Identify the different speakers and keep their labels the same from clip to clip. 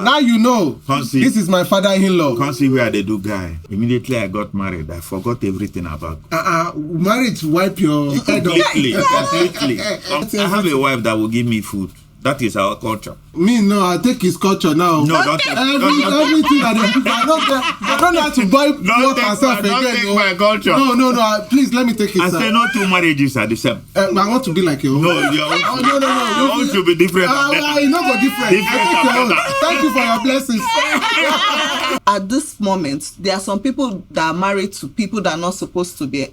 Speaker 1: Now you know. This is my father-in-law.
Speaker 2: Can't see where they do guy. Immediately I got married, I forgot everything about.
Speaker 1: Marriage wipe your head off.
Speaker 2: Completely. I have a wife that will give me food. That is our culture.
Speaker 1: Me, no, I take his culture now.
Speaker 2: No, don't take
Speaker 1: everything I don't know how to buy what myself again.
Speaker 2: Don't take my culture.
Speaker 1: No, please let me take it.
Speaker 2: I say no two marriages are the same.
Speaker 1: I want to be like you.
Speaker 2: No, your own should be different.
Speaker 1: You know go different. Thank you for your blessings.
Speaker 3: At this moment, there are some people that are married to people that are not supposed to be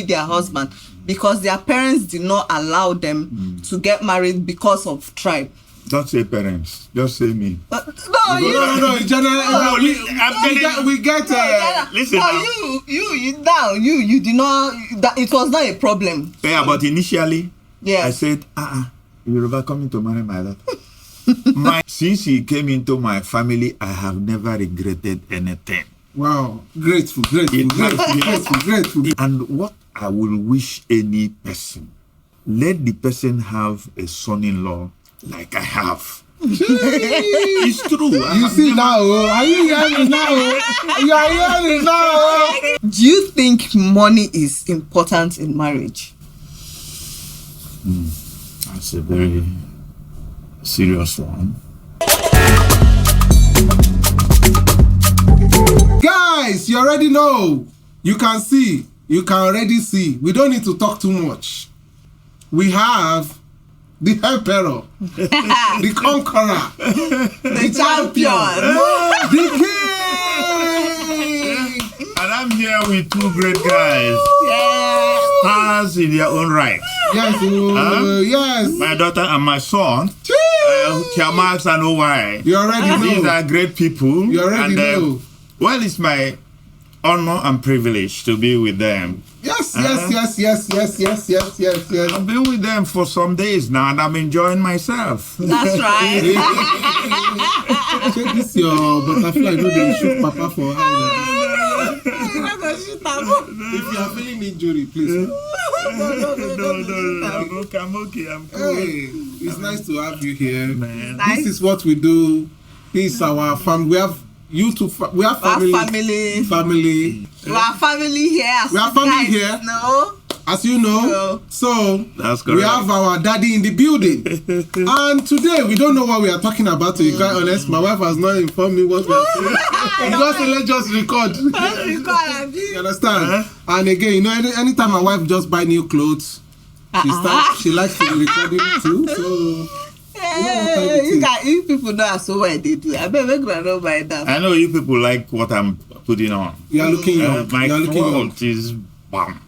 Speaker 3: their husband because their parents did not allow them to get married because of tribe.
Speaker 2: Don't say parents, just say me.
Speaker 1: No. In general, we get.
Speaker 2: Listen.
Speaker 3: You did not. That it was not a problem.
Speaker 2: Yeah, but initially,
Speaker 3: yeah,
Speaker 2: I said, Yoruba coming to marry my daughter. Since he came into my family, I have never regretted anything.
Speaker 1: Wow, grateful.
Speaker 2: And what I will wish any person, let the person have a son-in-law like I have. It's true.
Speaker 1: You see now, are you hearing now? You are hearing now.
Speaker 3: Do you think money is important in marriage?
Speaker 2: That's a very serious one.
Speaker 1: Guys, you already know. You can see. You can already see. We don't need to talk too much. We have the emperor, the conqueror,
Speaker 3: the champion,
Speaker 1: the king.
Speaker 2: And I'm here with two great guys.
Speaker 3: Yeah.
Speaker 2: Stars in their own right.
Speaker 1: Yes, yes.
Speaker 2: My daughter and my son. Chiamaxs and why.
Speaker 1: You already know.
Speaker 2: These are great people.
Speaker 1: You already know.
Speaker 2: Well, it's my honor and privilege to be with them.
Speaker 1: Yes.
Speaker 2: I've been with them for some days now and I'm enjoying myself.
Speaker 3: That's right.
Speaker 1: Check this your butterfly, do they shoot Papa for If you are feeling injury, please.
Speaker 2: No, I'm okay. I'm cool.
Speaker 1: Hey, it's nice to have you here.
Speaker 2: Man.
Speaker 1: This is what we do. This is our family. We have we have family. Family.
Speaker 3: We are family here.
Speaker 1: We are family here.
Speaker 3: No.
Speaker 1: As you know.
Speaker 3: No.
Speaker 1: So
Speaker 2: that's
Speaker 1: we have our daddy in the building. And today we don't know what we are talking about, to be quite honest. My wife has not informed me what we are saying. Let's just record. You understand? And again, you know, anytime my wife just buy new clothes, she likes to be recording too. So
Speaker 3: you people know so what they do. I bet we're gonna know by that.
Speaker 2: I know you people like what I'm putting on.
Speaker 1: You are looking young.
Speaker 2: My
Speaker 1: throat
Speaker 2: is bam.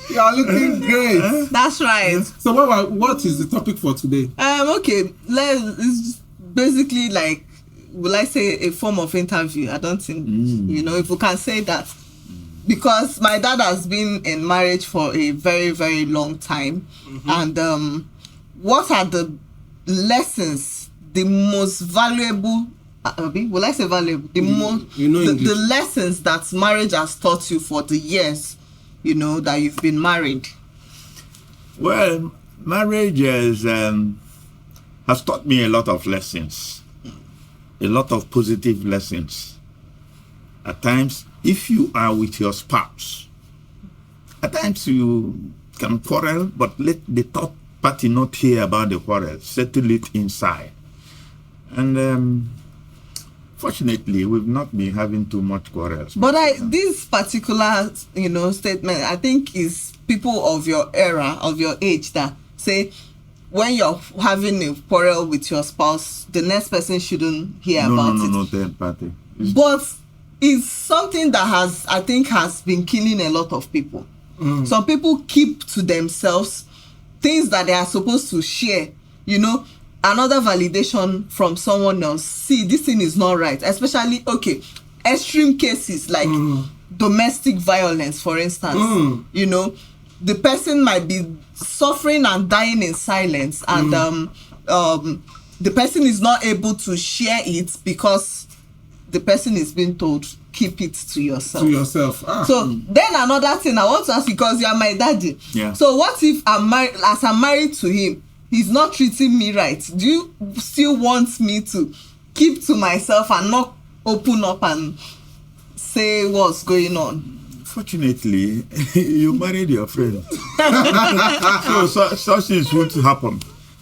Speaker 1: You are looking great.
Speaker 3: That's right.
Speaker 1: So what is the topic for today?
Speaker 3: Okay, it's basically like, will I say a form of interview? I don't think you know if we can say that, because my dad has been in marriage for a very, very long time. And what are the lessons, the most valuable, will I say valuable? The lessons that marriage has taught you for the years, you know, that you've been married?
Speaker 2: Well, marriage has taught me a lot of lessons, a lot of positive lessons. At times, if you are with your spouse, at times you can quarrel, but let the third party not hear about the quarrel. Settle it inside. And fortunately, we've not been having too much quarrels.
Speaker 3: But this particular, statement, I think is people of your era, of your age, that say when you're having a quarrel with your spouse, the next person shouldn't hear about it.
Speaker 2: No, third party.
Speaker 3: But it's something that has been killing a lot of people. Some people keep to themselves things that they are supposed to share, another validation from someone else. See, this thing is not right. Especially, extreme cases like domestic violence, for instance. The person might be suffering and dying in silence, and the person is not able to share it because the person is being told, keep it to yourself. So then another thing I want to ask you, because you are my daddy.
Speaker 2: Yeah.
Speaker 3: So what if I'm married to him, he's not treating me right, do you still want me to keep to myself and not open up and say what's going on?
Speaker 2: Fortunately, you married your friend. so such things won't happen.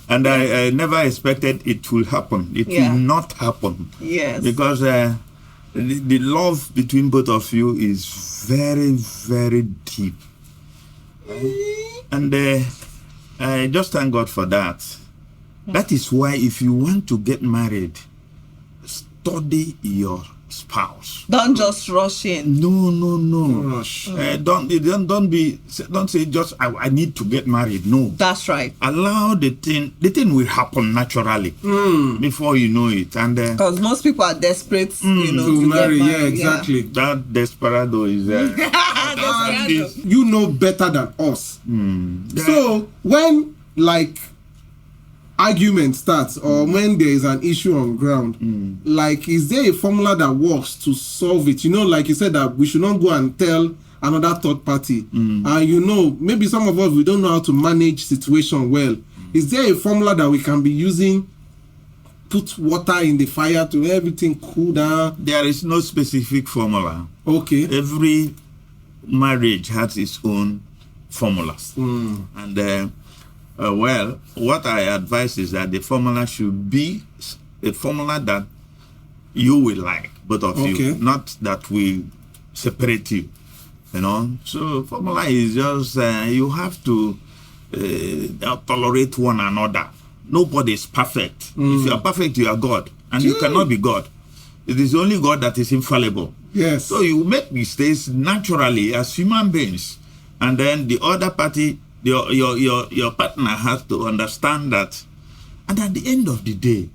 Speaker 2: And I never expected it will happen. It will not happen.
Speaker 3: Yes.
Speaker 2: Because the love between both of you is very, very deep. And I just thank God for that. That is why if you want to get married, study your spouse.
Speaker 3: Don't just rush in.
Speaker 2: No. Rush. Don't say just I need to get married. No.
Speaker 3: That's right.
Speaker 2: Allow the thing will happen naturally before you know it. And
Speaker 3: because most people are desperate, to
Speaker 1: marry. Yeah, exactly.
Speaker 2: That desperado is
Speaker 1: you know better than us. So when argument starts or when there is an issue on ground, is there a formula that works to solve it? Like you said, that we should not go and tell another third party. Maybe some of us, we don't know how to manage situation well. Is there a formula that we can be using? Put water in the fire to everything cool down?
Speaker 2: There is no specific formula.
Speaker 1: Okay.
Speaker 2: Every marriage has its own formulas. And what I advise is that the formula should be a formula that you will like, both of you, not that we separate you. So formula is just you have to tolerate one another. Nobody is perfect. If you are perfect, you are God, and you cannot be God. It is only God that is infallible.
Speaker 1: Yes.
Speaker 2: So you make mistakes naturally as human beings, and then the other party, your partner has to understand that, and at the end of the day,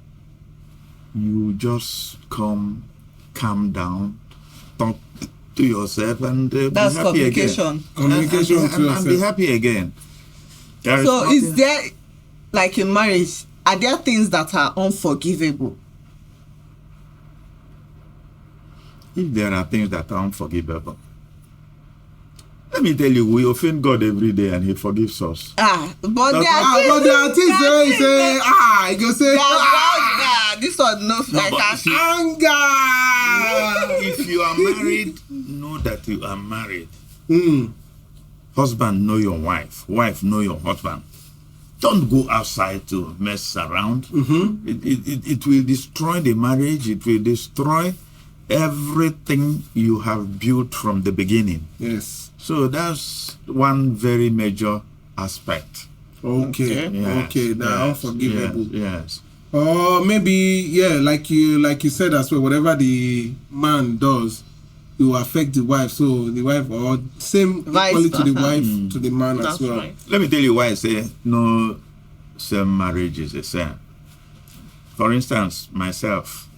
Speaker 2: you just calm down, talk to yourself, and
Speaker 3: that's
Speaker 2: be happy
Speaker 3: communication.
Speaker 2: Again.
Speaker 1: Communication to yourself.
Speaker 2: And be happy again.
Speaker 3: So is there, in marriage, are there things that are unforgivable?
Speaker 2: If there are things that are unforgivable, let me tell you, we offend God every day and He forgives us.
Speaker 3: But there
Speaker 1: are things you say,
Speaker 3: this one anger.
Speaker 2: If you are married, know that you are married. Husband, know your wife. Wife, know your husband. Don't go outside to mess around. It will destroy the marriage. It will destroy everything you have built from the beginning.
Speaker 1: Yes.
Speaker 2: So that's one very major aspect.
Speaker 1: Okay. Now unforgivable.
Speaker 2: Yes.
Speaker 1: Or maybe like you said as well, whatever the man does, it will affect the wife. So the wife, or same equally to the wife, to the man as well.
Speaker 3: Right.
Speaker 2: Let me tell you why I say no same marriage is the same. For instance, myself,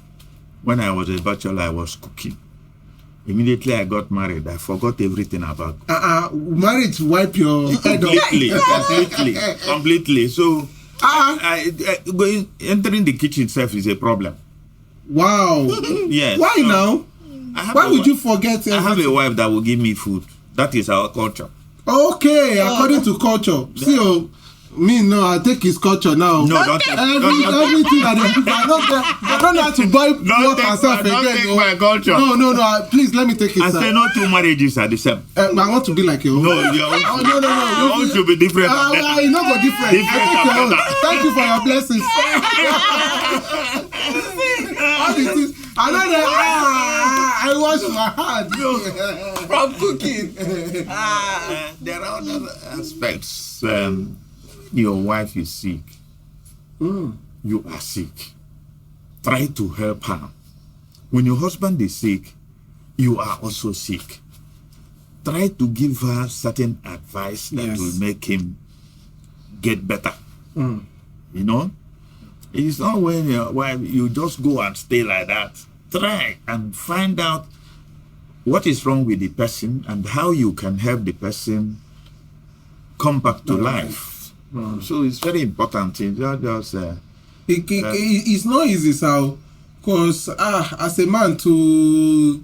Speaker 2: when I was a bachelor, I was cooking. Immediately I got married, I forgot everything about
Speaker 1: marriage wipe your head off.
Speaker 2: Completely. So entering the kitchen itself is a problem.
Speaker 1: Wow.
Speaker 2: Yes.
Speaker 1: Why now? Why would you forget everything?
Speaker 2: I have a wife that will give me food. That is our culture.
Speaker 1: Okay, according to culture. See, I take his culture now.
Speaker 2: No, don't take
Speaker 1: everything that I don't have to buy myself again.
Speaker 2: Don't take my culture.
Speaker 1: No, please let me take it.
Speaker 2: I say no two marriages are the same.
Speaker 1: I want to be like you.
Speaker 2: No, your own should be different.
Speaker 1: You know go different. Thank you for your blessings. All the things. I wash my hand
Speaker 3: from cooking.
Speaker 2: There are other aspects. Your wife is sick. You are sick. Try to help her. When your husband is sick, you are also sick. Try to give her certain advice that will make him get better. It's not when your wife, you just go and stay like that. Try and find out what is wrong with the person and how you can help the person come back to life. So it's very important. It's not just
Speaker 1: it's not easy, so because as a man to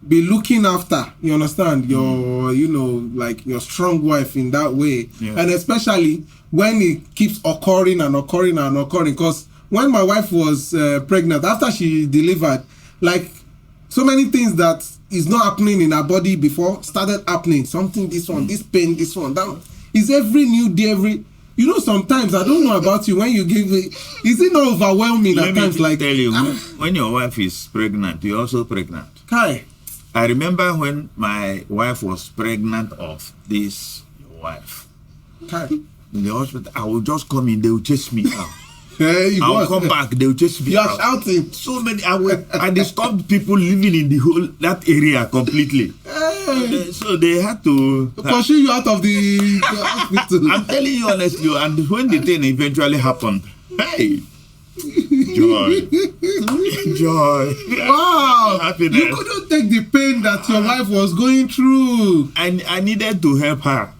Speaker 1: be looking after, you understand, your, you know, like your strong wife in that way.
Speaker 2: Yeah.
Speaker 1: And especially when it keeps occurring and occurring and occurring. Because when my wife was pregnant, after she delivered, like so many things that is not happening in her body before started happening. Something, this one, this pain, this one, that is every new day, every, you know, sometimes I don't know about you when you give it, is it not overwhelming at times? Like,
Speaker 2: tell you, when your wife is pregnant, you're also pregnant.
Speaker 1: Kai.
Speaker 2: I remember when my wife was pregnant of this wife.
Speaker 1: Kai.
Speaker 2: In the hospital, I will just come in, they will chase me out.
Speaker 1: Hey,
Speaker 2: I will come back, they will chase me
Speaker 1: you
Speaker 2: out.
Speaker 1: are shouting.
Speaker 2: So many, I disturbed people living in the whole, that area completely.
Speaker 1: Hey.
Speaker 2: So they had to
Speaker 1: pursue you out of the hospital.
Speaker 2: I'm telling you honestly, and when the thing eventually happened, hey, joy. Joy.
Speaker 1: Wow.
Speaker 2: Happiness.
Speaker 1: You couldn't take the pain that your wife was going through.
Speaker 2: I needed to help her.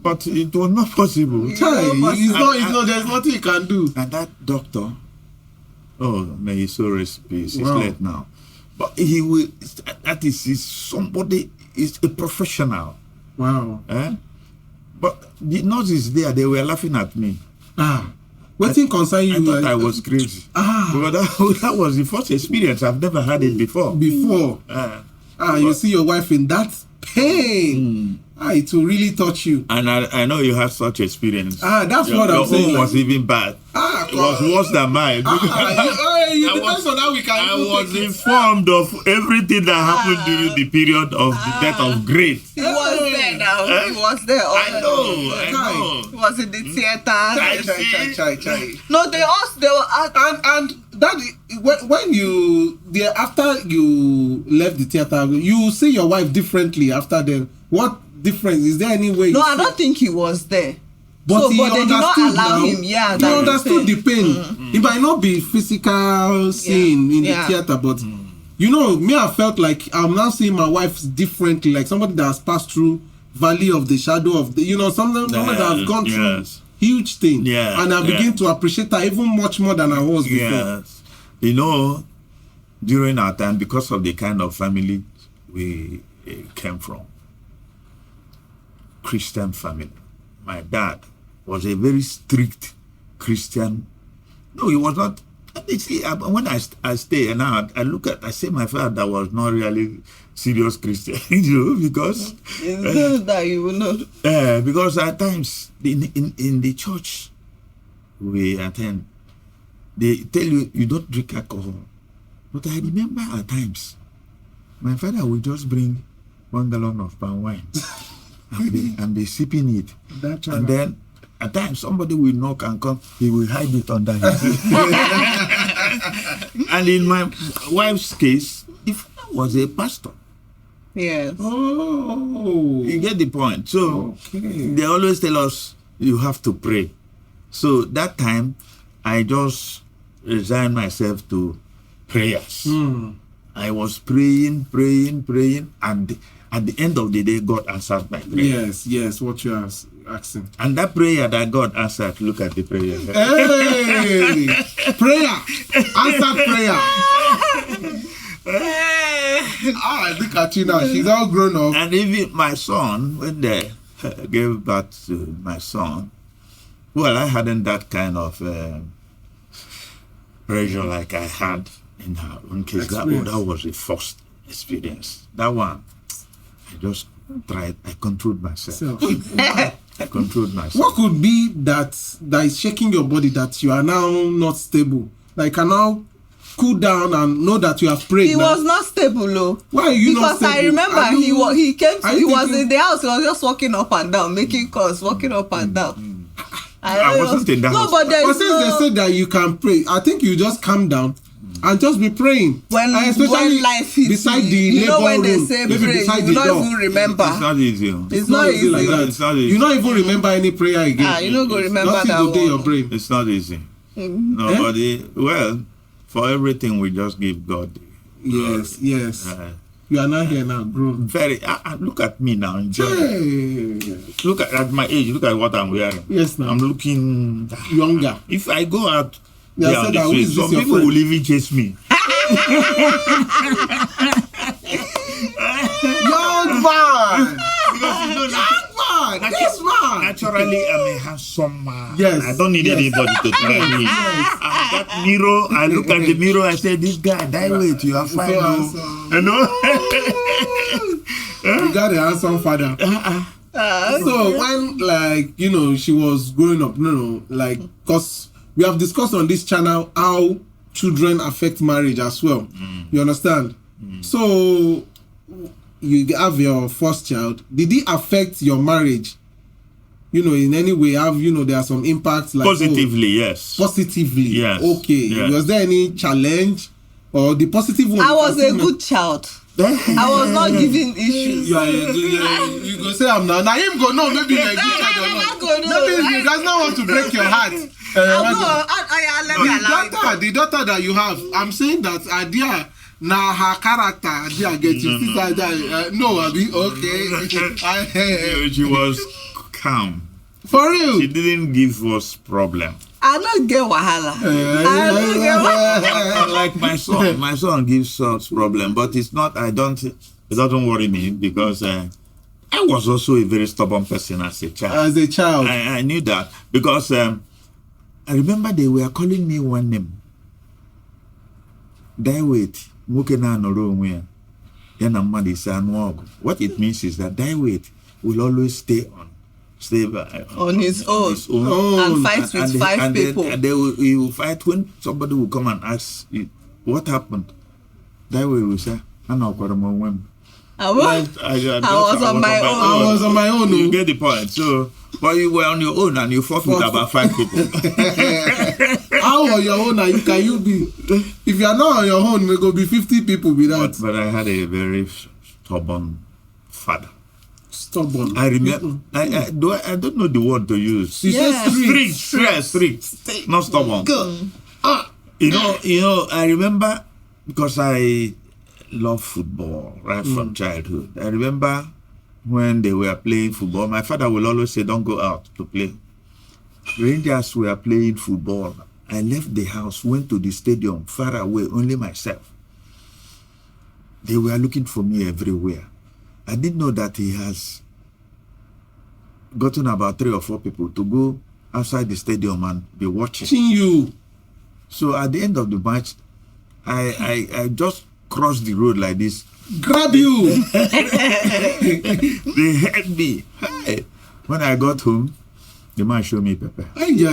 Speaker 2: But it was not possible.
Speaker 1: It's not, there's nothing you can do.
Speaker 2: And that doctor, oh, may his soul rest in peace. He's
Speaker 1: Wow.
Speaker 2: late now. But he will, that is somebody, is a professional.
Speaker 1: Wow.
Speaker 2: Eh? But the nurses there, they were laughing at me.
Speaker 1: What thing concern you?
Speaker 2: I thought I was crazy. Because that was the first experience. I've never had it before. You see your wife in that pain. It will really touch you. And I know you have such experience.
Speaker 1: That's what I'm saying.
Speaker 2: Your own was even bad. It was worse than mine.
Speaker 1: It depends on how we can.
Speaker 2: I was informed of everything that happened during the period of the death of Grace.
Speaker 3: He was there now. He was there.
Speaker 2: I know.
Speaker 3: He was in the theater.
Speaker 1: Chai.
Speaker 3: No, they were.
Speaker 1: And that when you after you left the theater, you see your wife differently after them. What difference is there? Any way?
Speaker 3: No, I don't think he was there.
Speaker 1: But he
Speaker 3: they did not
Speaker 1: understood
Speaker 3: allow
Speaker 1: now.
Speaker 3: him. Yeah,
Speaker 1: he understood the pain. It might not be physical scene in the theater, but you know, me, I felt like I'm now seeing my wife differently, like somebody that has passed through valley of the shadow of the, you know, somebody that has gone through huge thing. And I begin to appreciate her even much more than I was before.
Speaker 2: You know, during our time, because of the kind of family we came from, Christian family. My dad was a very strict Christian. No, he was not. You see, when I stay and I look at, I say my father was not really serious Christian, you know, because
Speaker 3: that you will know.
Speaker 2: because at times in the church we attend, they tell you don't drink alcohol. But I remember at times my father would just bring 1 gallon of palm wine. and they sipping it. And then at times somebody will knock and come, he will hide it under his And in my wife's case, if I was a pastor.
Speaker 3: Yes.
Speaker 2: Oh, you get the point. So they always tell us you have to pray. So that time I just resigned myself to prayers. I was praying, and at the end of the day, God answered my prayer.
Speaker 1: Yes, what you are asking.
Speaker 2: And that prayer that God answered, look at the prayer.
Speaker 1: Hey! Prayer! Answered prayer! Look at you now. She's all grown up.
Speaker 2: And even my son, when they gave birth to my son, well, I hadn't that kind of pressure like I had in her own case. That was the first experience. That one, I just tried. I controlled myself. I controlled myself.
Speaker 1: What could be that is shaking your body that you are now not stable? Like, can now cool down and know that you have prayed.
Speaker 3: He was not stable, though.
Speaker 1: Why are you not stable?
Speaker 3: Because I remember he was in the house. He was just walking up and down, making calls, walking up and down.
Speaker 2: I wasn't in that house.
Speaker 3: But
Speaker 1: since they said that you can pray, I think you just calm down and just be praying.
Speaker 3: When life hits
Speaker 1: beside the labor
Speaker 3: when they
Speaker 1: room,
Speaker 3: say
Speaker 1: maybe
Speaker 3: pray,
Speaker 1: beside
Speaker 3: you
Speaker 1: the
Speaker 3: don't
Speaker 1: door.
Speaker 3: even remember.
Speaker 2: It's not easy.
Speaker 3: It's not easy
Speaker 1: like that.
Speaker 2: It's not easy.
Speaker 1: You don't even remember any prayer again.
Speaker 3: You don't go remember
Speaker 1: Nothing
Speaker 3: that
Speaker 1: to do
Speaker 3: one.
Speaker 1: your brain.
Speaker 2: It's not easy. Nobody. Well, for everything we just give God.
Speaker 1: Yes. You are not here now, bro.
Speaker 2: Very. Look at me now. Enjoy.
Speaker 1: Hey.
Speaker 2: Look at my age. Look at what I'm wearing.
Speaker 1: Yes, now.
Speaker 2: I'm looking
Speaker 1: younger.
Speaker 2: If I go out,
Speaker 1: some
Speaker 2: people will even chase me. naturally I'm a handsome man.
Speaker 1: Yes.
Speaker 2: I don't need anybody to tell me. That mirror, I look at the mirror, I say, this guy, Diewait, you are fine. You know?
Speaker 1: You got a handsome father. So when, like, you know, she was growing up, like, because we have discussed on this channel how children affect marriage as well. You understand? So you have your first child. Did it affect your marriage? You know, in any way, there are some impacts like
Speaker 2: positively, yes.
Speaker 1: Positively,
Speaker 2: yes.
Speaker 1: Okay. Yes. Was there any challenge or the positive one?
Speaker 3: I was a good child. I was not giving issues.
Speaker 1: You go say I'm not. Now him go no. Maybe you're a good child or not. Maybe he does not want to break your heart. The daughter that you have, I'm saying that idea. Now her character, idea get you. No, I be okay.
Speaker 2: She was calm.
Speaker 1: For real?
Speaker 2: She didn't give us problem.
Speaker 3: I don't get wahala.
Speaker 2: Like my son gives us problem, but it's not. It doesn't worry me because I was also a very stubborn person as a child. I knew that because I remember they were calling me one name. Diewait. What it means is that Diewait will always stay on
Speaker 3: his own and fight with five people.
Speaker 2: He will fight when somebody will come and ask what happened. Diewait will say, I was
Speaker 1: on my own.
Speaker 2: You get the point. So, but you were on your own and you fought with about 5 people.
Speaker 1: How on your own can you be? If you are not on your own, there will be 50 people with that.
Speaker 2: But I had a very stubborn father.
Speaker 1: Stubborn.
Speaker 2: I remember. I don't know the word to use. Strict. Not stubborn. You know. I remember because I love football right from childhood. I remember when they were playing football. My father will always say, "Don't go out to play." Rangers were playing football. I left the house, went to the stadium, far away, only myself. They were looking for me everywhere. I didn't know that he has gotten about 3 or 4 people to go outside the stadium and be watching
Speaker 1: you.
Speaker 2: So at the end of the match, I just crossed the road like this.
Speaker 1: Grab you.
Speaker 2: They hit me. Hey. When I got home, the man showed me pepper.
Speaker 1: He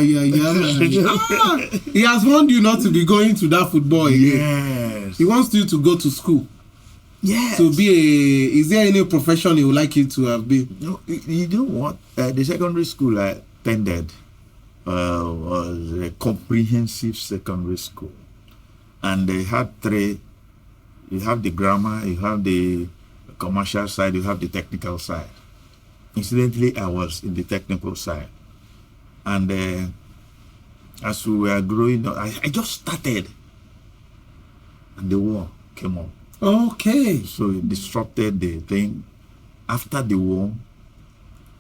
Speaker 1: has warned you not to be going to that football again.
Speaker 2: Yes.
Speaker 1: He wants you to go to school.
Speaker 2: Yes.
Speaker 1: To be is there any profession he would like you to have been?
Speaker 2: No, you know what? The secondary school I attended was a comprehensive secondary school. And they had 3. You have the grammar, you have the commercial side, you have the technical side. Incidentally, I was in the technical side. And as we were growing up, I just started. And the war came up.
Speaker 1: Okay.
Speaker 2: So it disrupted the thing. After the war,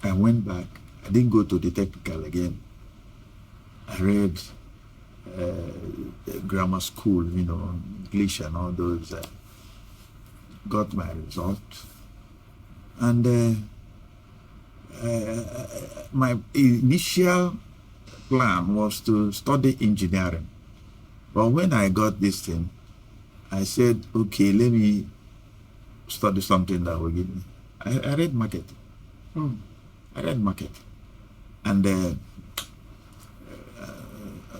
Speaker 2: I went back. I didn't go to the technical again. I read grammar school, English and all those. Got my result. And my initial plan was to study engineering. But when I got this thing, I said, okay, let me study something that will give me. I read marketing. I read marketing. And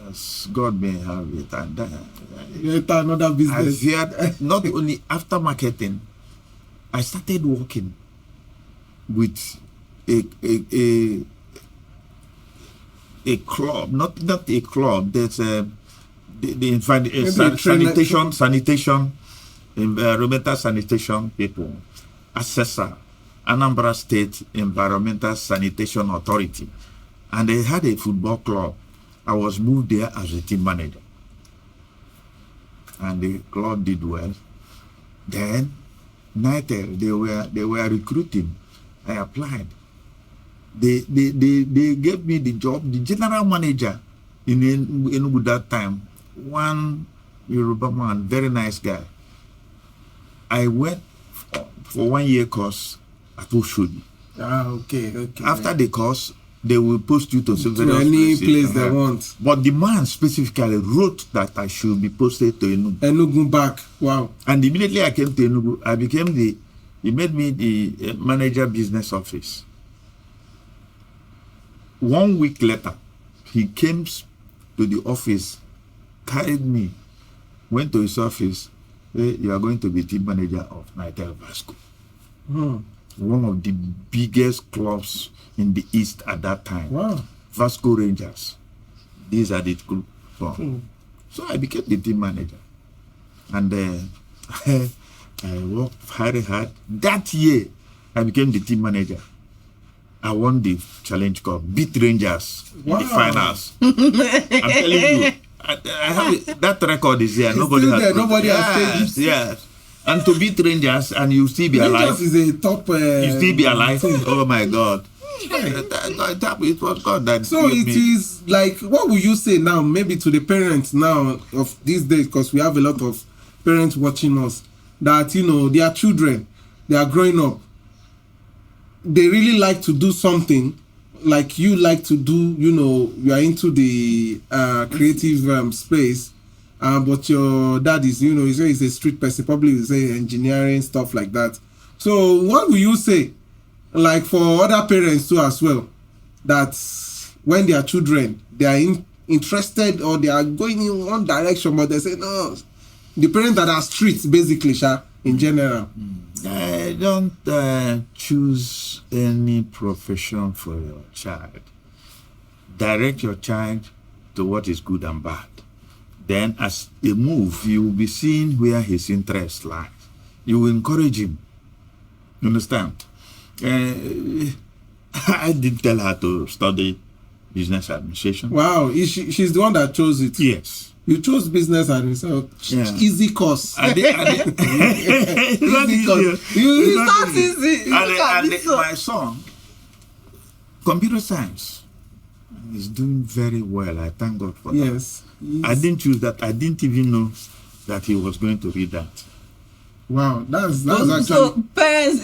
Speaker 2: as God may have it, and
Speaker 1: another business.
Speaker 2: I feared, not only after marketing, I started working with a club, not a club. There's sanitation, environmental sanitation people, assessor, Anambra State Environmental Sanitation Authority, and they had a football club. I was moved there as a team manager, and the club did well. Then, NITEL, they were recruiting. I applied. They gave me the job. The general manager in Enugu that time, one Yoruba man, very nice guy. I went for 1 year course at Oshodi.
Speaker 1: Okay.
Speaker 2: After the course, they will post you to various
Speaker 1: any
Speaker 2: places.
Speaker 1: place they want.
Speaker 2: But the man specifically wrote that I should be posted to Enugu.
Speaker 1: Enugu back. Wow.
Speaker 2: And immediately I came to Enugu, I became he made me the manager business office. 1 week later, he came to the office, carried me, went to his office. Hey, you are going to be team manager of Nigeria Vasco. One of the biggest clubs in the East at that time.
Speaker 1: Wow.
Speaker 2: Vasco Rangers. These are the group. So I became the team manager. And I worked very hard. That year, I became the team manager. I won the Challenge Cup, beat Rangers in the finals. I'm telling you, I have that record is there. Nobody has changed. Yes. And to beat Rangers and you still be alive.
Speaker 1: Rangers is a top.
Speaker 2: You still be alive. Oh my God. It was God that.
Speaker 1: So it is like, what would you say now, maybe to the parents now of these days, because we have a lot of parents watching us, that their children, they are growing up, they really like to do something like you like to do. You are into the creative space, but your dad is, he says he's a street person, probably will say engineering, stuff like that. So what will you say, like for other parents too as well, that when their children, they are interested or they are going in one direction, but they say no, the parents that are streets basically, in general.
Speaker 2: Don't choose any profession for your child. Direct your child to what is good and bad. Then as they move, you will be seeing where his interest lies. You will encourage him. You understand? I did tell her to study business administration.
Speaker 1: Wow, she's the one that chose it.
Speaker 2: Yes.
Speaker 1: You chose business administration. Yeah. Easy course.
Speaker 2: Easy
Speaker 3: course. It's easy.
Speaker 2: My son, computer science, is doing very well. I thank God for that.
Speaker 1: Yes.
Speaker 2: I didn't choose that. I didn't even know that he was going to read that.
Speaker 1: Wow, that's actually.
Speaker 3: So parents,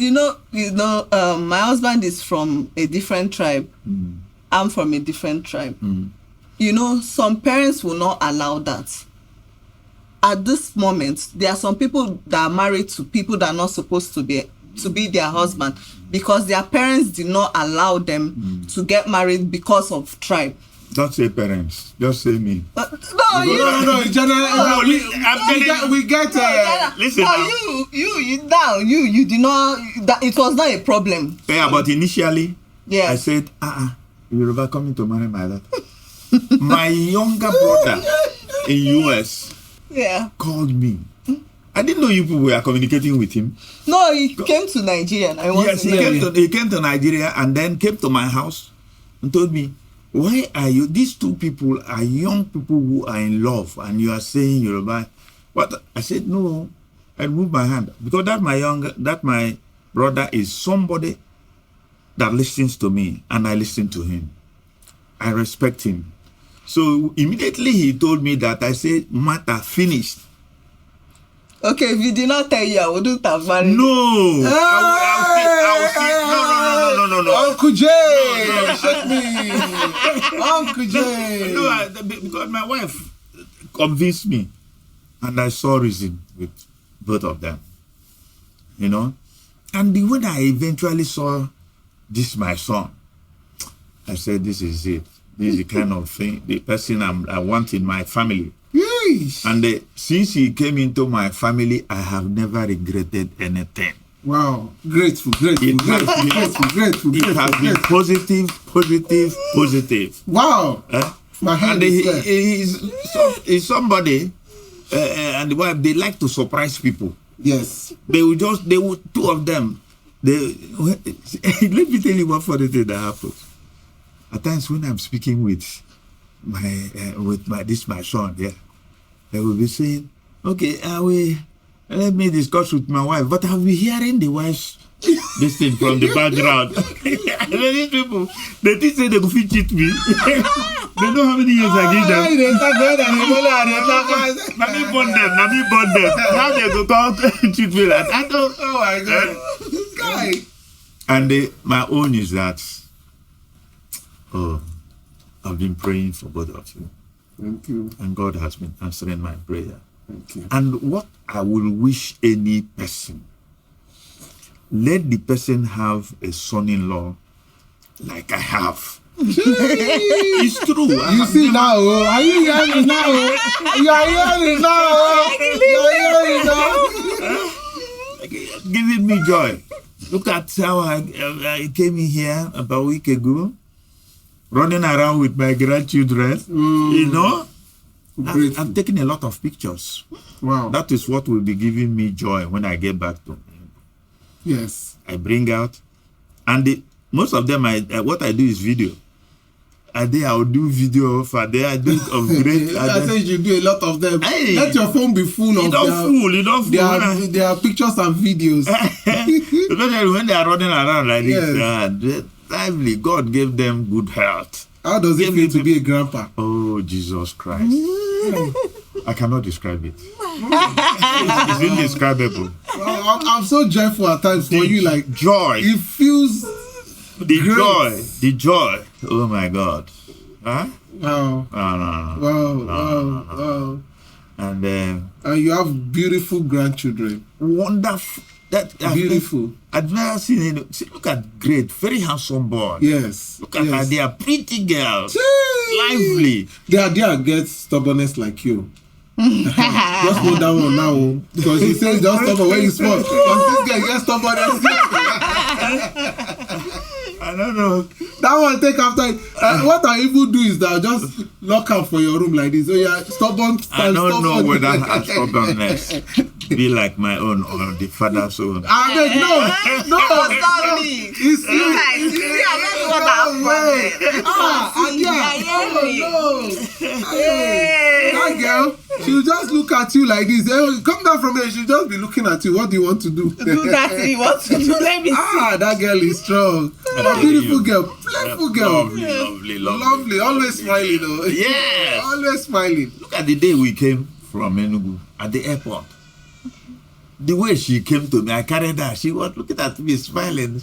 Speaker 3: my husband is from a different tribe. I'm from a different tribe. Some parents will not allow that. At this moment, there are some people that are married to people that are not supposed to be their husband because their parents did not allow them to get married because of tribe.
Speaker 2: Don't say parents, just say me.
Speaker 1: No, in general, we get.
Speaker 2: Listen,
Speaker 3: you did not. That it was not a problem.
Speaker 2: Yeah, but initially, I said, you're ever coming to marry my daughter. My younger brother in US called me. I didn't know you people were communicating with him.
Speaker 3: No, he came to Nigeria.
Speaker 2: He came to Nigeria and then came to my house and told me, why are you, these two people are young people who are in love and you are saying Yoruba. What? I said, no. I moved my hand because that my brother is somebody that listens to me and I listen to him. I respect him. So immediately he told me that. I said, matter finished.
Speaker 3: Okay, if he did not tell you, I wouldn't have married.
Speaker 2: No. No.
Speaker 1: Uncle J, shake me. Uncle J.
Speaker 2: No, because my wife convinced me, and I saw reason with both of them. And when I eventually saw this my son, I said, this is it. This is the kind of thing, the person I want in my family.
Speaker 1: Yes.
Speaker 2: And since he came into my family, I have never regretted anything.
Speaker 1: Wow, grateful.
Speaker 2: It has been positive.
Speaker 1: Wow. My hand
Speaker 2: he's somebody, and the wife, they like to surprise people.
Speaker 1: Yes.
Speaker 2: Two of them, let me tell you one funny thing that happens. At times when I'm speaking with my son, they will be saying, okay, let me discuss with my wife, but I'll be hearing the wife's this thing from the background. These people, they think they go fit cheat me. They know how many years I give them. Let me burn them. How they go come cheat me like that?
Speaker 1: Oh my God. This guy.
Speaker 2: And my own is that, Oh, I've been praying for both of you.
Speaker 1: Thank you.
Speaker 2: And God has been answering my prayer.
Speaker 1: Thank you.
Speaker 2: And what I will wish any person, let the person have a son-in-law like I have. It's true.
Speaker 1: You see now, are you hearing now? You are hearing now. You are hearing now.
Speaker 2: Giving me joy. Look at how I came in here about a week ago, running around with my grandchildren. You know, I'm taking a lot of pictures.
Speaker 1: Wow.
Speaker 2: That is what will be giving me joy when I get back to.
Speaker 1: Yes.
Speaker 2: I bring out, and most of them, what I do is video. A day I'll do video, for day I do of great.
Speaker 1: I say you do a lot of them.
Speaker 2: Hey,
Speaker 1: let your phone be full of their pictures and videos.
Speaker 2: Especially when they are running around like this, lively. God gave them good health.
Speaker 1: How does it feel to be a grandpa?
Speaker 2: Oh, Jesus Christ. I cannot describe it. It's indescribable.
Speaker 1: Well, I'm so joyful at times for you, like
Speaker 2: joy.
Speaker 1: It feels
Speaker 2: the joy. Oh my God. Huh?
Speaker 1: Wow.
Speaker 2: Wow. And
Speaker 1: you have beautiful grandchildren.
Speaker 2: Wonderful.
Speaker 1: Beautiful.
Speaker 2: I've never seen it. See, look at great, very handsome boy.
Speaker 1: Yes.
Speaker 2: Look at her. They are pretty girls. Lively.
Speaker 1: They get stubbornness like you. Just hold that one now, because he says just stubborn when you small. Because this guy gets stubbornness.
Speaker 2: I don't know.
Speaker 1: That one take after. What I even do is that I just lock up for your room like this. Oh yeah, stubborn.
Speaker 2: I don't know whether her stubbornness be like my own or the father's own.
Speaker 1: No. You see, that girl, she'll just look at you like this. Come down from there, she'll just be looking at you. What do you want to do?
Speaker 3: Do that thing you want to do. Let me see.
Speaker 1: That girl is strong. A beautiful girl, playful girl. Lovely. Always smiling though.
Speaker 2: Yes.
Speaker 1: Always smiling.
Speaker 2: Look at the day we came from Enugu at the airport. The way she came to me, I carried her. She was looking at me, smiling.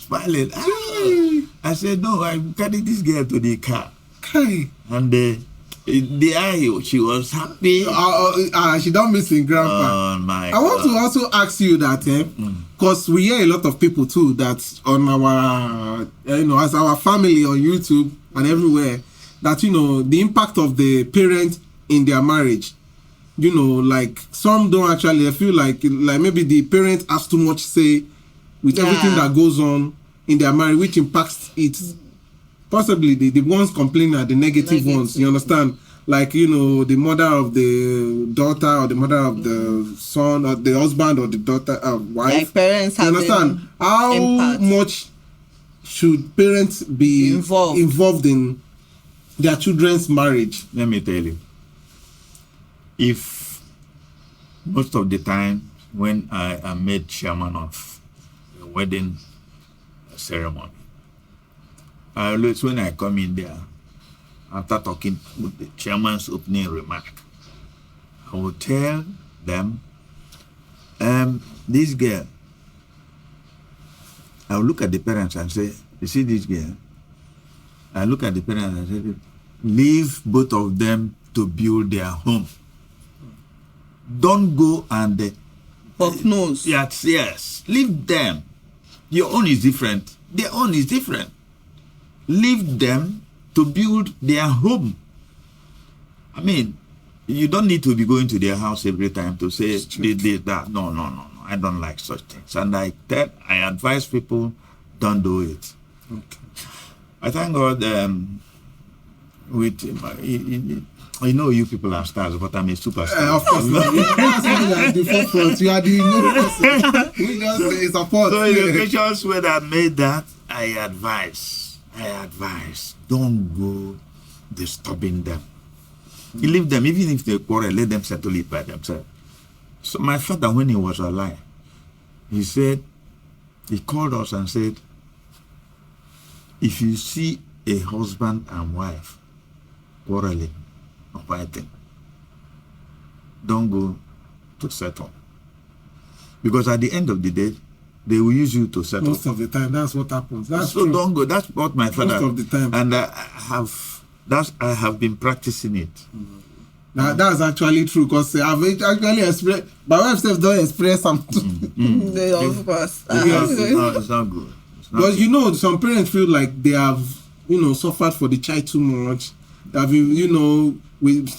Speaker 2: I said, no, I'm carrying this girl to the car.
Speaker 1: Okay.
Speaker 2: And the eye, she was happy.
Speaker 1: She don't miss in grandpa.
Speaker 2: Oh my
Speaker 1: I want to also ask you that, because we hear a lot of people too that on our, as our family on YouTube and everywhere, that the impact of the parent in their marriage. Like some don't actually. I feel like maybe the parent has too much say with everything that goes on in their marriage, which impacts it. Possibly the ones complaining are the negative ones. You understand? Like the mother of the daughter or the mother of the son or the husband or the daughter wife.
Speaker 3: Like parents have.
Speaker 1: You understand? How much should parents be involved in their children's marriage?
Speaker 2: Let me tell you. If most of the time when I am made chairman of a wedding ceremony, I always, when I come in there, after talking with the chairman's opening remark, I will tell them, this girl, I will look at the parents and say, you see this girl? I look at the parents and say, leave both of them to build their home. Don't go and
Speaker 3: Fuck knows.
Speaker 2: Yes. Leave them. Your own is different. Their own is different. Leave them to build their home. I mean, you don't need to be going to their house every time to say that. No. I don't like such things. And I advise people, don't do it.
Speaker 1: Okay.
Speaker 2: I thank God you people are stars, but I'm a superstar.
Speaker 1: Of course, you are the forefront. You are the person. We just support.
Speaker 2: So in the occasions where I made that, I advise, don't go disturbing them. You leave them, even if they quarrel, let them settle it by themselves. So my father, when he was alive, he called us and said, if you see a husband and wife quarreling or fighting, don't go to settle. Because at the end of the day, they will use you to settle.
Speaker 1: Most of the time, that's what happens. That's
Speaker 2: so
Speaker 1: true.
Speaker 2: don't go. That's what my father.
Speaker 1: Most of the time.
Speaker 2: And I have been practicing it.
Speaker 1: That's actually true because I've actually experienced. My wife says don't experience something.
Speaker 3: Of course.
Speaker 2: It's not good.
Speaker 1: Because you know, some parents feel like they have, suffered for the child too much. That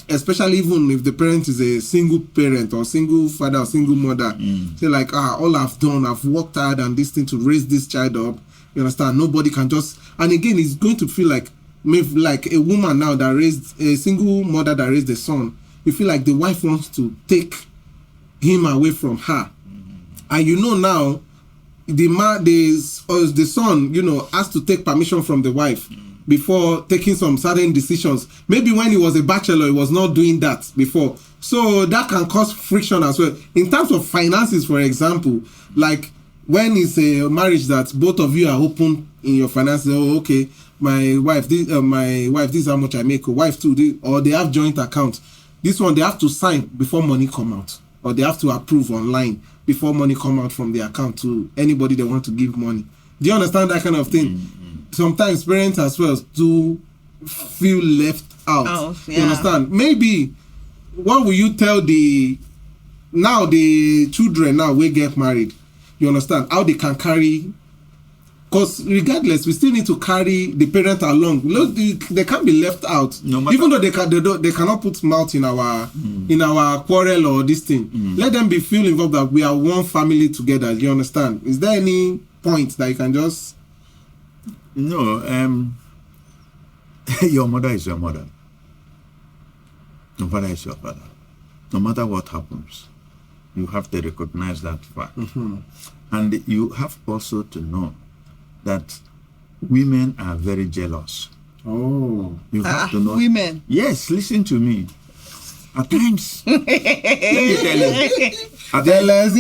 Speaker 1: especially even if the parent is a single parent or single father or single mother, say like, all I've done, I've worked hard and this thing to raise this child up. You understand? Nobody can just. And again, it's going to feel like maybe like a woman now that raised a single mother that raised a son. You feel like the wife wants to take him away from her, and now. The son, has to take permission from the wife before taking some certain decisions. Maybe when he was a bachelor, he was not doing that before. So that can cause friction as well. In terms of finances, for example, like when it's a marriage that both of you are open in your finances, okay, my wife, this is how much I make, wife too, or they have joint account. This one, they have to sign before money come out, or they have to approve online before money come out from the account to anybody they want to give money. Do you understand that kind of thing? Sometimes parents as well do feel left out. You understand? Maybe what will you tell the children now we get married? You understand how they can carry? Because regardless, we still need to carry the parent along. Look, they can't be left out. Even though they cannot put mouth in our quarrel or this thing. Let them be feel involved that we are one family together. You understand? Is there any point that you can just?
Speaker 2: No. Your mother is your mother. Your father is your father. No matter what happens, you have to recognize that fact, and you have also to know that women are very jealous.
Speaker 1: Oh.
Speaker 2: You have to know.
Speaker 3: Women.
Speaker 2: Yes, listen to me. At times, let me tell you.
Speaker 1: Jealous.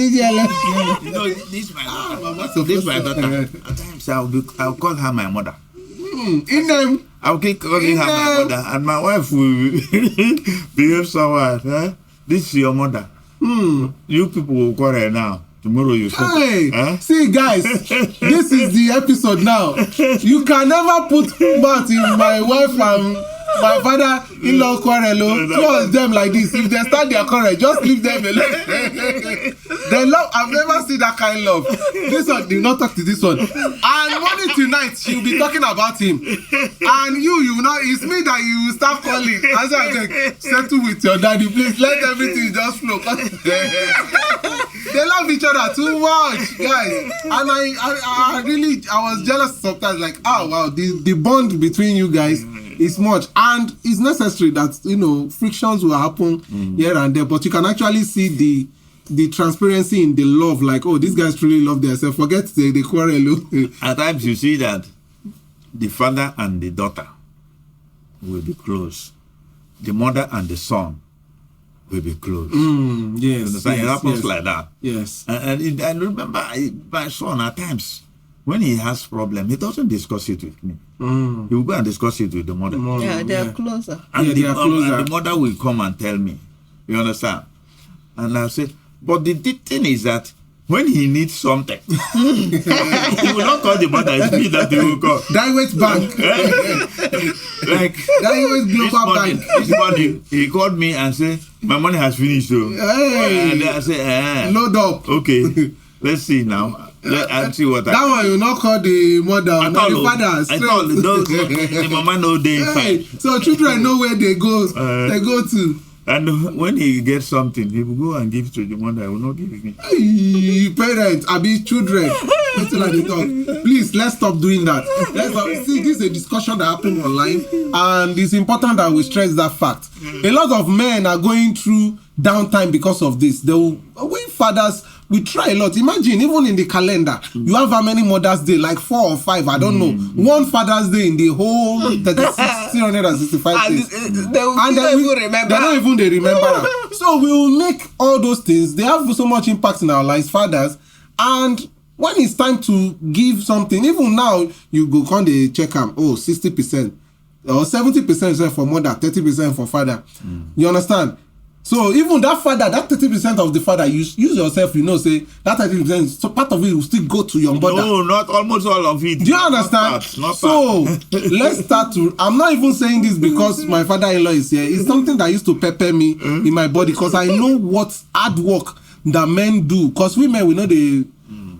Speaker 2: This my daughter. At times, I'll call her my mother.
Speaker 1: In them.
Speaker 2: I'll keep calling her my mother, and my wife will behave somehow. This is your mother. You people will quarrel now. Tomorrow you say,
Speaker 1: hey, see guys, this is the episode now. You can never put mouth in my wife and my father-in-law quarrel. Two of them like this. If they start their quarrel, just leave them alone. They love. I've never seen that kind of love. This one, do not talk to this one. And morning to night, she'll be talking about him. And you know, it's me that you will start calling. As I like, settle with your daddy, please. Let everything just flow. They love each other too much, guys. And I was jealous sometimes. Like, oh wow, the bond between you guys is much, and it's necessary that frictions will happen here and there, but you can actually see the transparency in the love. Like, oh, these guys truly love themselves. Forget the quarrel.
Speaker 2: At times you see that the father and the daughter will be close. The mother and the son will be close.
Speaker 1: Yes,
Speaker 2: it happens like that.
Speaker 1: Yes.
Speaker 2: And I remember my son at times, when he has problem, he doesn't discuss it with me. He will go and discuss it with the mother.
Speaker 3: They are closer.
Speaker 2: And the mother will come and tell me. You understand? And I said, but the thing is that when he needs something, he will not call the mother. It's me that he will call.
Speaker 1: Diewait Bank.
Speaker 2: Like
Speaker 1: Diewait Global Bank.
Speaker 2: This morning, he called me and said, my money has finished. So.
Speaker 1: Hey.
Speaker 2: And I said,
Speaker 1: load up.
Speaker 2: Okay, let's see now. Let's see what
Speaker 1: that one you not call the mother, not the father.
Speaker 2: I thought the mama know they fine.
Speaker 1: So children know where they go. They go to.
Speaker 2: And when he gets something, he will go and give to the mother. He will not give me.
Speaker 1: Hey, parents, children. Please, let's stop doing that. See, this is a discussion that happened online, and it's important that we stress that fact. A lot of men are going through downtime because of this. We fathers, we try a lot. Imagine, even in the calendar, you have how many Mother's Day? Like 4 or 5, I don't know. One Father's Day in the whole 365 days.
Speaker 3: They don't even remember.
Speaker 1: They don't even remember. So we will make all those things. They have so much impact in our lives, fathers. And when it's time to give something, even now, you go on the check 60% or 70% for mother, 30% for father. You understand? So even that father, that 30% of the father, use yourself, you know, say that 30%, so part of it will still go to your mother.
Speaker 2: No, not almost all of it.
Speaker 1: Do you understand?
Speaker 2: Not
Speaker 1: so let's start to. I'm not even saying this because my father-in-law is here. It's something that used to pepper me in my body because I know what hard work that men do. Because women, we know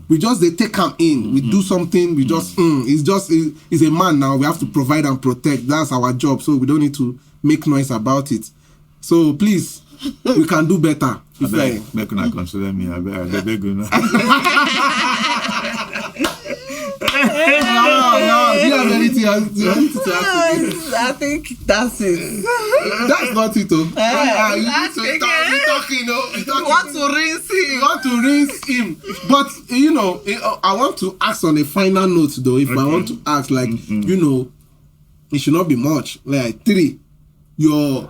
Speaker 1: we just they take them in. We do something. We just it's a man now. We have to provide and protect. That's our job. So we don't need to make noise about it. So please, we can do better.
Speaker 2: Make una consider me. I beg you now.
Speaker 1: No. Do you have anything else to ask?
Speaker 3: I think that's it.
Speaker 1: That's not it, though. You're talking, you know.
Speaker 3: You want to rinse him.
Speaker 1: You want to rinse him. But, you know, I want to ask on a final note, though. If I want to ask, like, you know, it should not be much. Like, your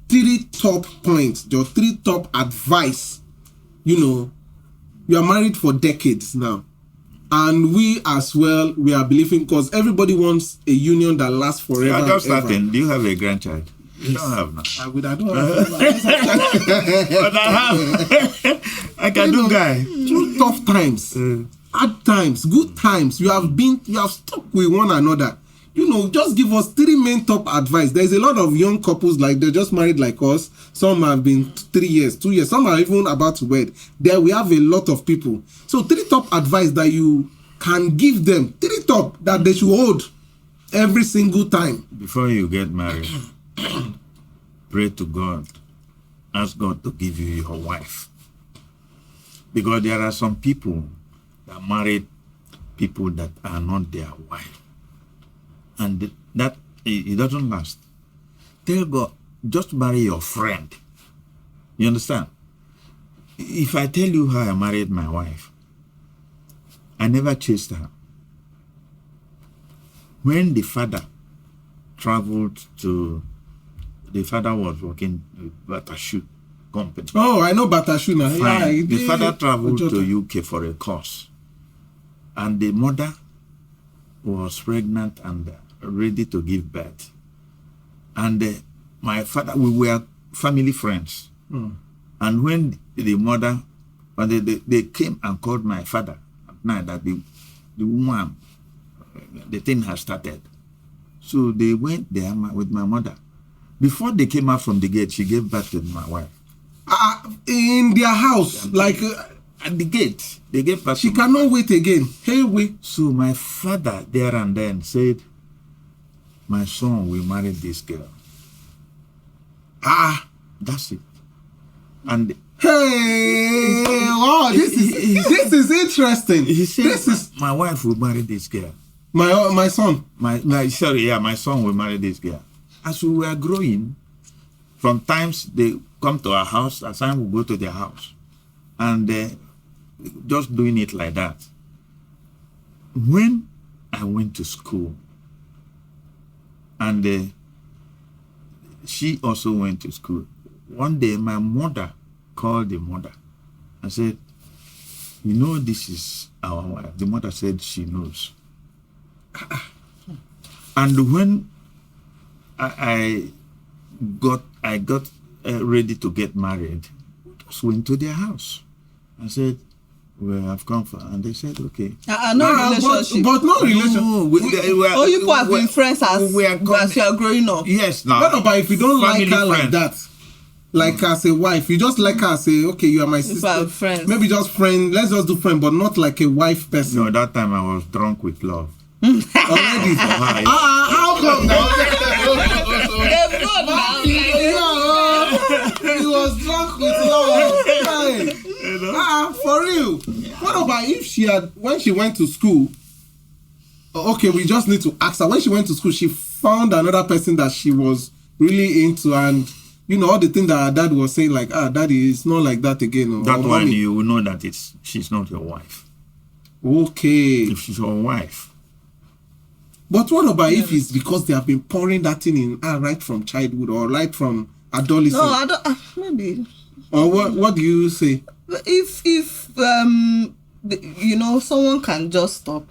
Speaker 1: 3 top points, your 3 top advice. You know, you are married for decades now. And we as well, we are believing, because everybody wants a union that lasts forever.
Speaker 2: Yeah, just starting. Do you have a grandchild? You don't have now.
Speaker 1: I don't have.
Speaker 2: But I have. I can do guy.
Speaker 1: Through tough times, hard times, good times, you have stuck with one another. You know, just give us 3 main top advice. There's a lot of young couples, like they're just married like us. Some have been 3 years, 2 years. Some are even about to wed. There we have a lot of people. So 3 top advice that you can give them. 3 top that they should hold every single time.
Speaker 2: Before you get married, pray to God. Ask God to give you your wife. Because there are some people that married people that are not their wife. And that it doesn't last. Tell God, just marry your friend. You understand? If I tell you how I married my wife, I never chased her. When the father traveled to, the father was working with Batashu company.
Speaker 1: Oh, I know Batashu now.
Speaker 2: Yeah, the father traveled to UK for a course. And the mother was pregnant and ready to give birth. And my father, we were family friends. And when the mother, they came and called my father at night that the woman, the thing has started. So they went there with my mother. Before they came out from the gate, she gave birth to my wife.
Speaker 1: In their house, like...
Speaker 2: at the gate, they gave birth.
Speaker 1: She cannot wait again. Hey, wait.
Speaker 2: So my father there and then said, my son will marry this girl. That's it. And
Speaker 1: hey, wow, this is interesting.
Speaker 2: He said, my wife will marry this girl.
Speaker 1: My son.
Speaker 2: My son will marry this girl. As we were growing, from times they come to our house, at times we go to their house, and just doing it like that. When I went to school, and she also went to school, one day my mother called the mother and said, you know, this is our wife. The mother said she knows. And when I got ready to get married, we just went to their house. I said, well, I've come for, and they said, okay.
Speaker 3: No relationship.
Speaker 1: But no relationship.
Speaker 3: No, you people have been friends as you are growing up.
Speaker 2: Yes, now.
Speaker 1: No, but if you don't like her like that, like as a wife, you just like her, say, okay, you are my sister.
Speaker 3: Friends.
Speaker 1: Maybe just friend. Let's just do friend, but not like a wife person.
Speaker 2: No, that time I was drunk with love.
Speaker 1: Already. How come now? He was drunk with love. Hey. For real. What about if she had, when she went to school, okay, we just need to ask her, when she went to school, she found another person that she was really into, and you know, all the things that her dad was saying, like, daddy, it's not like that again.
Speaker 2: That one, you will know that she's not your wife.
Speaker 1: Okay.
Speaker 2: If she's your wife.
Speaker 1: But what about if it's because they have been pouring that thing in right from childhood or right from adolescence?
Speaker 3: No, I don't. Maybe.
Speaker 1: Or what do you say?
Speaker 3: If you know, someone can just stop.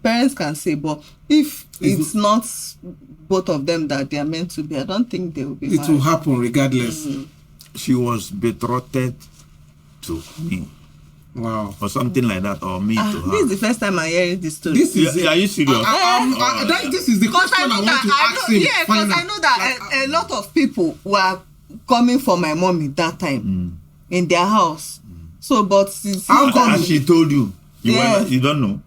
Speaker 3: Parents can say, but if it's not both of them that they are meant to be, I don't think they will be married.
Speaker 1: It will happen regardless.
Speaker 2: she was betrothed to me.
Speaker 1: Wow.
Speaker 2: Or something like that, or me to her.
Speaker 3: This is the first time I'm hearing this story.
Speaker 1: This is
Speaker 2: Are you serious?
Speaker 1: this is the question I want to ask him.
Speaker 3: Yeah, because I know that a lot of people were coming for my mommy that time in their house. So, but
Speaker 2: How come? And she told you?
Speaker 3: Yes.
Speaker 2: You don't know?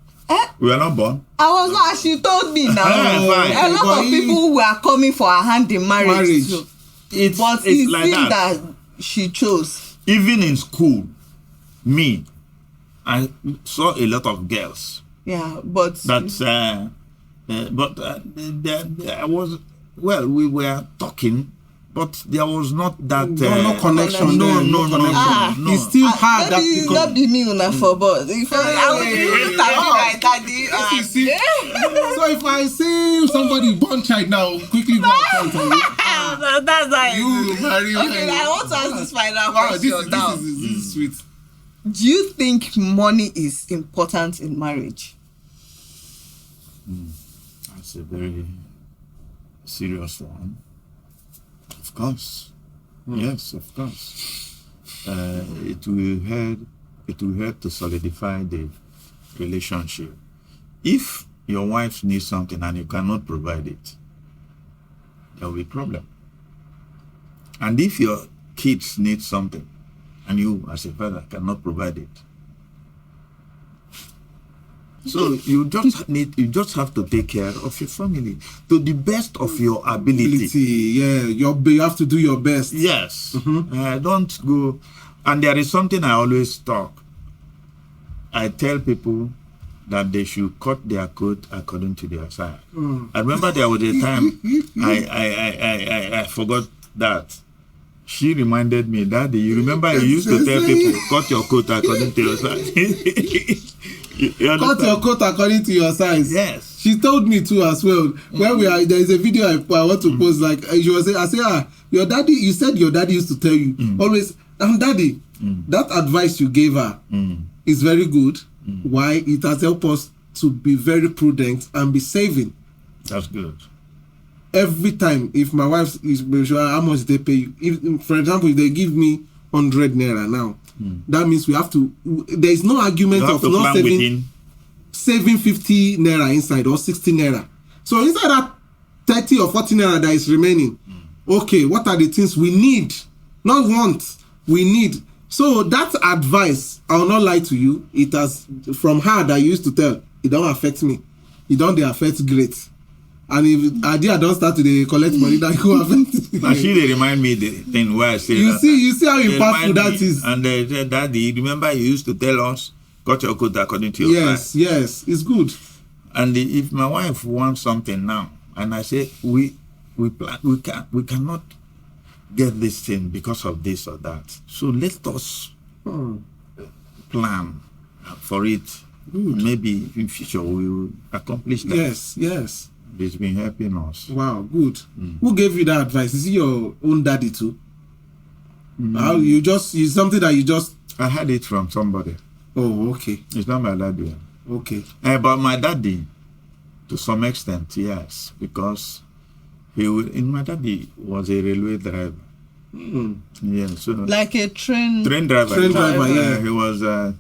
Speaker 2: We were not born?
Speaker 3: I was not, she told me now.
Speaker 2: Fine.
Speaker 3: A lot of people were coming for her hand in marriage. So.
Speaker 2: It's like
Speaker 3: seems
Speaker 2: that.
Speaker 3: She chose.
Speaker 2: Even in school, I saw a lot of girls.
Speaker 3: Yeah, but
Speaker 2: I was, we were talking, but there was not that
Speaker 1: no connection.
Speaker 2: No.
Speaker 1: It's still hard.
Speaker 3: Not be me una for but if I would like daddy.
Speaker 1: So if I see somebody born child now, quickly go and tell you.
Speaker 3: That's why
Speaker 1: You marry.
Speaker 3: Okay, I want to ask this final question now.
Speaker 1: This is sweet.
Speaker 3: Do you think money is important in marriage?
Speaker 2: That's a very serious one. Of course. Yes, of course. It will help to solidify the relationship. If your wife needs something and you cannot provide it, there will be a problem. And if your kids need something and you as a father cannot provide it, so you just have to take care of your family to the best of your ability.
Speaker 1: Yeah, you have to do your best.
Speaker 2: Yes. Don't go. And there is something I always talk. I tell people that they should cut their coat according to their size. I remember there was a time I forgot that. She reminded me, Daddy, you remember you used to tell people, cut your coat according to your size.
Speaker 1: Cut your coat according to your size.
Speaker 2: Yes.
Speaker 1: She told me too as well. When there is a video I want to post, like she was saying, I say, your daddy, you said your daddy used to tell you always, Daddy, that advice you gave her is very good. Why? It has helped us to be very prudent and be saving.
Speaker 2: That's good.
Speaker 1: Every time, if my wife is sure how much they pay you, if, for example, if they give me 100 naira now, that means we have to. There is no argument of not saving 50 naira inside or 60 naira. So inside that 30 or 40 naira that is remaining, okay, what are the things we need, not want, we need. So that advice, I will not lie to you, it has from her that I used to tell, it don't affect me, it don't affect great. And if Adia don't start to collect money, that go affect.
Speaker 2: Now she remind me the thing where I say
Speaker 1: you see how impactful that is.
Speaker 2: And they said, Daddy, remember you used to tell us, cut your coat according to your size.
Speaker 1: Yes, it's good.
Speaker 2: And if my wife wants something now, and I say we cannot get this thing because of this or that. So let us plan for it. Good. Maybe in future we will accomplish that.
Speaker 1: Yes.
Speaker 2: It's been helping us.
Speaker 1: Wow, good. Who gave you that advice? Is it your own daddy too? How it's something that you just...
Speaker 2: I had it from somebody.
Speaker 1: Oh, okay.
Speaker 2: It's not my daddy.
Speaker 1: Okay.
Speaker 2: But my daddy, to some extent, yes, because my daddy was a railway driver. Yeah, so
Speaker 3: like a train
Speaker 2: driver.
Speaker 1: Yeah.
Speaker 2: He was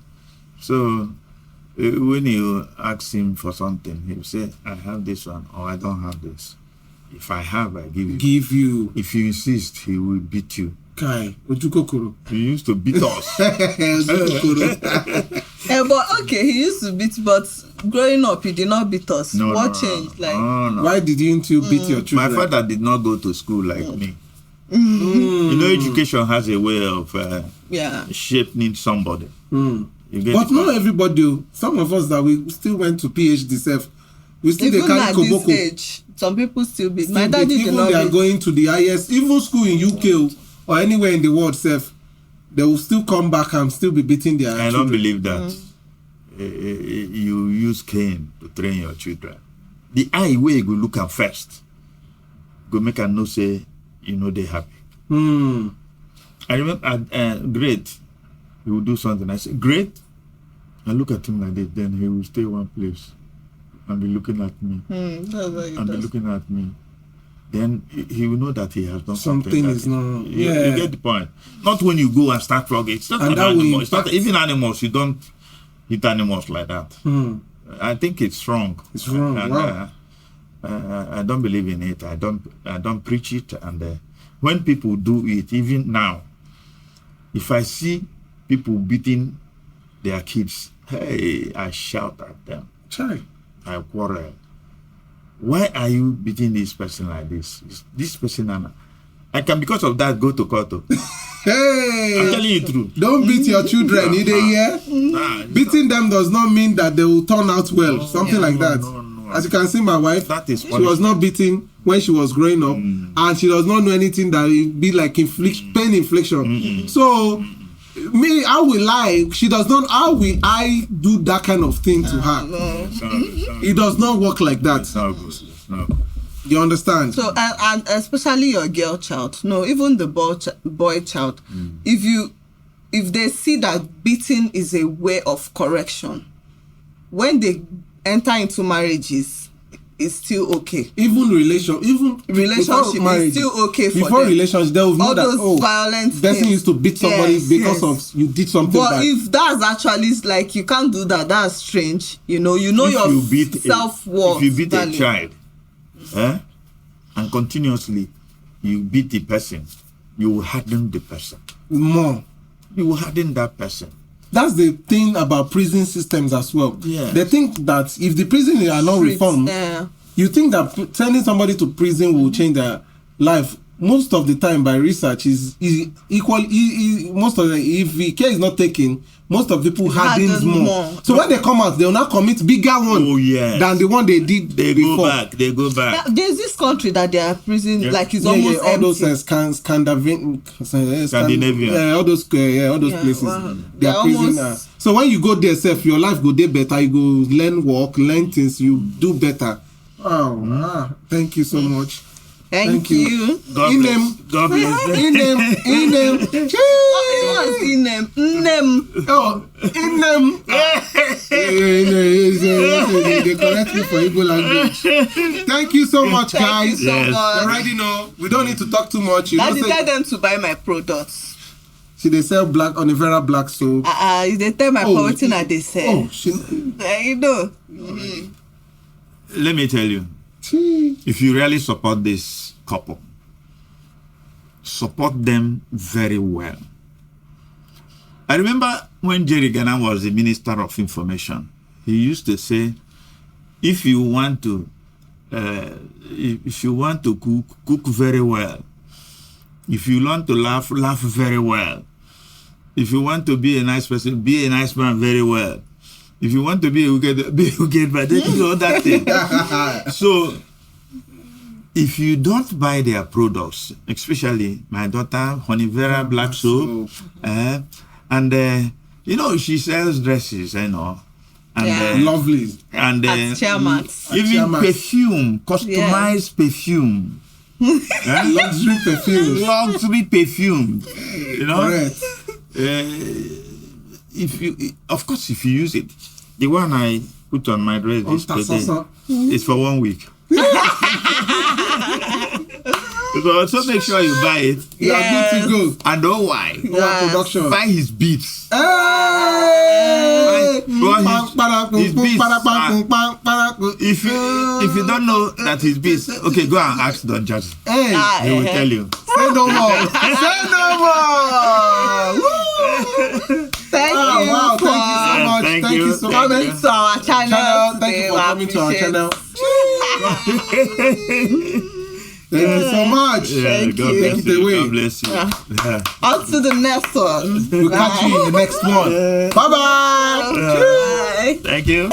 Speaker 2: so. When you ask him for something, he will say, I have this one, or I don't have this. If I have, I give you. If you insist, he will beat you.
Speaker 1: Kai, Ojukokoro.
Speaker 2: He used to beat us.
Speaker 3: But okay, he used to beat, but growing up, he did not beat us. What changed?
Speaker 2: No.
Speaker 1: Why didn't you beat your children?
Speaker 2: My father did not go to school like me. You know, education has a way of shaping somebody.
Speaker 1: But not everybody. Some of us that we still went to PhD self, we still they carry koboko.
Speaker 3: This age, some people still beat. My daddy did not.
Speaker 1: Even they are going to the highest, even school in UK or anywhere in the world self, they will still come back and still be beating their children.
Speaker 2: I don't believe that. You use cane to train your children. The eye way you go look at first, go make them know say they happy. I remember great. He will do something. I say, great. I look at him like this. Then he will stay one place and be looking at me. And be looking at me. then he will know that he has done
Speaker 1: Something is not. Yeah.
Speaker 2: You get the point. Not when you go and start frogging. It's not
Speaker 1: And
Speaker 2: an
Speaker 1: that will
Speaker 2: animal. It's not,
Speaker 1: impact.
Speaker 2: even animals, you don't hit animals like that. I think it's wrong.
Speaker 1: It's wrong.
Speaker 2: And,
Speaker 1: Wow.
Speaker 2: I don't believe in it. I don't preach it. And when people do it, even now, if I see people beating their kids, hey, I shout at them.
Speaker 1: Chai.
Speaker 2: I quarrel. Why are you beating this person like this? This person, I can, because of that, go to court.
Speaker 1: Hey,
Speaker 2: I'm telling you the truth.
Speaker 1: don't beat your children, you dey hear? Beating them does not mean that they will turn out well, something like that.
Speaker 2: No.
Speaker 1: As you can see, my wife,
Speaker 2: That is
Speaker 1: she was not beaten when she was growing up, and she does not know anything that will be like pain infliction. So, me, how will I? She does not. How will I do that kind of thing to her? It does not work like that.
Speaker 2: It's not good. It's not good.
Speaker 1: You understand?
Speaker 3: So and especially your girl child, no, even the boy child, if they see that beating is a way of correction, when they enter into marriages, it's still okay.
Speaker 1: Even relationship
Speaker 3: is still okay for
Speaker 1: before
Speaker 3: them.
Speaker 1: relationship, they will know
Speaker 3: All
Speaker 1: that
Speaker 3: those violent
Speaker 1: person
Speaker 3: things.
Speaker 1: used to beat somebody
Speaker 3: Yes,
Speaker 1: because
Speaker 3: yes.
Speaker 1: of you did something
Speaker 3: But
Speaker 1: bad.
Speaker 3: if that's actually like you can't do that, that's strange. You know
Speaker 2: If
Speaker 3: your
Speaker 2: you beat
Speaker 3: self-worth.
Speaker 2: if you beat
Speaker 3: value.
Speaker 2: a child, and continuously you beat the person, you will harden the person.
Speaker 1: More.
Speaker 2: You will harden that person.
Speaker 1: That's the thing about prison systems as well.
Speaker 2: Yes.
Speaker 1: They think that if the prison are not reformed,
Speaker 3: Yeah.
Speaker 1: you think that sending somebody to prison will change their life. Most of the time, by research, is equal. Most of the, if the care is not taken, most of the people hardens
Speaker 3: Harden
Speaker 1: more.
Speaker 3: more.
Speaker 1: So when they come out, they will not commit bigger one
Speaker 2: Oh, yes.
Speaker 1: than the one they did
Speaker 2: They
Speaker 1: before.
Speaker 2: go back. They go back.
Speaker 3: Now, there's this country that their prison like is
Speaker 1: Yeah,
Speaker 3: almost
Speaker 1: all those
Speaker 3: empty.
Speaker 2: Scandinavian.
Speaker 1: Yeah, all those places.
Speaker 3: Wow.
Speaker 1: Their
Speaker 3: They're
Speaker 1: prison.
Speaker 3: almost-
Speaker 1: So when you go there, self, your life go there better. You go learn work, learn things. You do better. Oh, thank you so much.
Speaker 3: Thank you.
Speaker 2: God
Speaker 1: In
Speaker 2: bless.
Speaker 1: them.
Speaker 2: God bless.
Speaker 1: In them.
Speaker 3: What's in them? Them.
Speaker 1: Oh, in them. They correct me for Igbo language. Thank you so much,
Speaker 3: Thank you
Speaker 1: guys.
Speaker 3: so
Speaker 2: Yes.
Speaker 1: You
Speaker 3: much.
Speaker 1: already know. We don't need to talk too much. You know,
Speaker 3: Daddy,
Speaker 1: say,
Speaker 3: tell them to buy my products.
Speaker 1: see, they sell black Onivera black soap.
Speaker 3: They tell my poverty that they sell.
Speaker 1: Oh, she.
Speaker 3: You know.
Speaker 2: Let me tell you, if you really support this couple, support them very well. I remember when Jerry Ghana was the Minister of Information, he used to say, if you want to cook very well. If you want to laugh very well. If you want to be a nice person, be a nice man very well. If you want to be a wicked, but then you know that thing. So, if you don't buy their products, especially my daughter, Honeyvera Black Soap, and you know, she sells dresses, you know. And,
Speaker 3: Yeah.
Speaker 1: Lovely.
Speaker 2: And
Speaker 3: At Chiamaxs.
Speaker 2: even
Speaker 1: Chiamaxs.
Speaker 2: perfume, customized perfume.
Speaker 1: Luxury perfume.
Speaker 2: Luxury perfume. You know?
Speaker 1: Correct.
Speaker 2: If you, of course, if you use it, the one I put on my dress is today. It's for 1 week. So make sure you buy it.
Speaker 1: You are good to go.
Speaker 2: And know why.
Speaker 1: Our production.
Speaker 2: Buy his beats.
Speaker 1: Hey!
Speaker 2: Well, his beats if you don't know that his beats, okay, go and ask Don Jazzy.
Speaker 1: Hey,
Speaker 2: He will tell you.
Speaker 1: say no more. Say no more. Woo!
Speaker 3: Thank you.
Speaker 1: Wow, thank you so much.
Speaker 2: Thank
Speaker 1: Thank
Speaker 2: you.
Speaker 1: you so much.
Speaker 3: Coming to our channel.
Speaker 1: Thank you for
Speaker 3: today,
Speaker 1: coming to our
Speaker 3: appreciate
Speaker 1: channel. Thank you so much.
Speaker 2: Yeah, God
Speaker 3: you.
Speaker 2: bless
Speaker 1: Take it
Speaker 2: you.
Speaker 1: away.
Speaker 2: God bless you. Yeah.
Speaker 3: On to the next one.
Speaker 1: We'll catch you in the next one. Bye-bye.
Speaker 3: Bye.
Speaker 2: Thank you.